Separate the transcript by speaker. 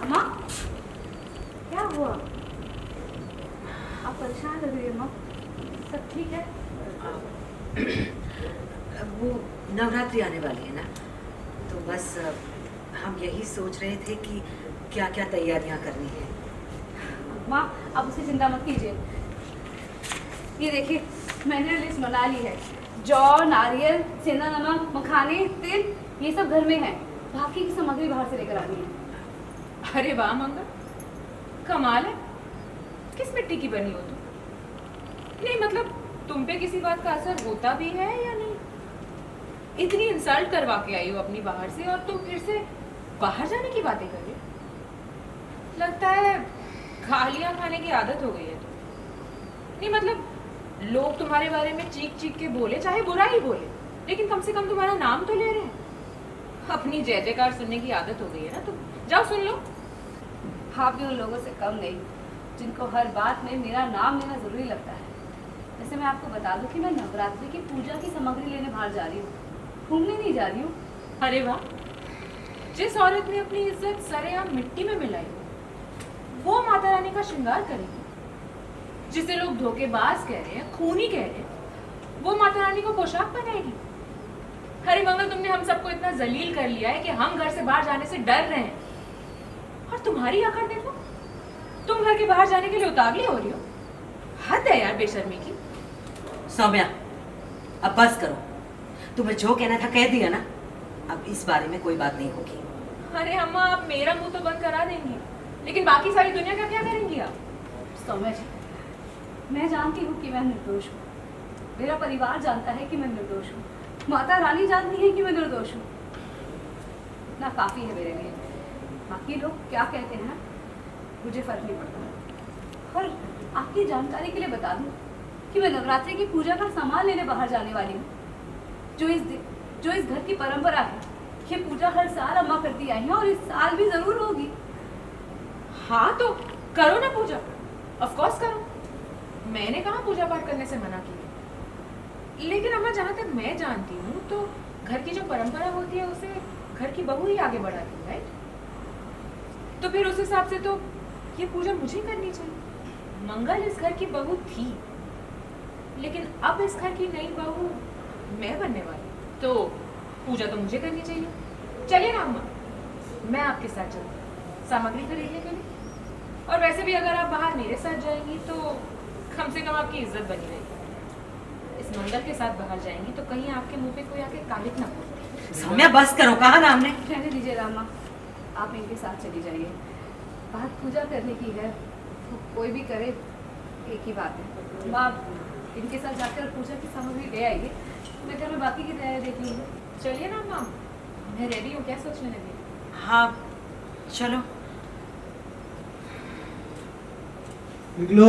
Speaker 1: अम्मा, क्या हुआ? आप परेशान लग रही है अम्मा। सब ठीक है?
Speaker 2: वो नवरात्रि आने वाली है ना, तो बस हम यही सोच रहे थे कि क्या क्या तैयारियां करनी है।
Speaker 1: अम्मा, आप उसकी चिंता मत कीजिए। ये देखिए, मैंने लिस्ट बना ली है। जौ, नारियल, सेंधा नमक, मखाने, तिल, ये सब घर में है। बाकी की सामग्री बाहर से लेकर आनी है।
Speaker 3: अरे वाह मंगल, कमाल है। किस मिट्टी की बनी हो तुम? नहीं मतलब तुम पे किसी बात का असर होता भी है या नहीं? इतनी इंसल्ट करवा के आई हो अपनी बाहर से और तुम फिर से बाहर जाने की बातें कर रहे हो। लगता है गालियां खाने की आदत हो गई है तुम। नहीं मतलब लोग तुम्हारे बारे में चीख चीख के बोले, चाहे बुरा ही बोले, लेकिन कम से कम तुम्हारा नाम तो ले रहे हैं। अपनी जय जयकार सुनने की आदत हो गई है ना, तुम जाओ सुन लो।
Speaker 1: आप भी उन लोगों से कम नहीं जिनको हर बात में मेरा नाम लेना जरूरी लगता है। वैसे मैं आपको बता दूं कि मैं नवरात्रि की पूजा की सामग्री लेने बाहर जा रही हूँ, घूमने नहीं जा रही हूँ।
Speaker 3: अरे वाह, जिस औरत ने अपनी इज्जत सरेआम मिट्टी में मिलाई वो माता रानी का श्रृंगार करेगी। जिसे लोग धोखेबाज कह रहे हैं, खूनी कह रहे हैं, वो माता रानी को पोशाक पहनाएगी। अरे मंगल, तुमने हम सबको इतना जलील कर लिया है कि हम घर से बाहर जाने से डर रहे हैं, और तुम्हारी आखिर देखो, तुम घर के बाहर जाने के लिए उतावली हो रही हो। हद है यार बेशर्मी की।
Speaker 2: सौम्या, अब बस करो। तुम्हें जो कहना था कह दिया ना, अब इस बारे में कोई बात नहीं होगी।
Speaker 3: अरे अम्मा, आप मेरा मुंह तो बंद करा देंगी, लेकिन बाकी सारी दुनिया का क्या करेंगी आप?
Speaker 1: सौम्या जी, मैं जानती हूँ कि मैं निर्दोष हूँ। मेरा परिवार जानता है कि मैं निर्दोष हूँ। माता रानी जानती है कि मैं निर्दोष हूँ। ना काफ़ी है मेरे लिए। बाकी लोग क्या कहते हैं मुझे फर्क नहीं पड़ता। और आपकी जानकारी के लिए बता दूँ कि मैं नवरात्रि की पूजा का सामान लेने बाहर जाने वाली हूँ। जो इस घर की परंपरा है, ये पूजा हर साल अम्मा करती आई हैं और इस साल भी जरूर होगी।
Speaker 3: हाँ तो करो ना पूजा, ऑफ कोर्स करो। मैंने कहाँ पूजा पाठ करने से मना किया। लेकिन अम्मा, जहाँ तक मैं जानती हूँ तो घर की जो परंपरा होती है उसे घर की बहू ही आगे बढ़ाती है, राइट? तो फिर उस हिसाब से तो ये पूजा मुझे करनी चाहिए। मंगल इस घर की बहू थी, लेकिन अब इस घर की नई बहू मैं बनने वाली, तो पूजा तो मुझे करनी चाहिए। चलिए ना अम्मा, मैं आपके साथ चलूँ सामग्री खरीदने के लिए। और वैसे भी अगर आप बाहर मेरे साथ जाएंगी तो कम से कम आपकी इज्जत बनी रहेगी। इस मंगल के साथ बाहर जाएंगी तो कहीं आपके मुंह पे कोई आके कालिक ना बोले।
Speaker 2: सौम्या बस करो, कहा ना हमने।
Speaker 1: रहने दीजिए रामा, आप इनके साथ चली जाइए। बात पूजा करने की है, तो कोई भी करे एक ही बात है। आप इनके साथ जाकर पूजा की सामग्री ले आइए, मैं घर में बाकी की तैयारी देख लूँगी।
Speaker 3: चलिए ना अम्मा, मैं रेडी हूँ, क्या सोचने लगे?
Speaker 2: हाँ चलो।
Speaker 4: निकलो।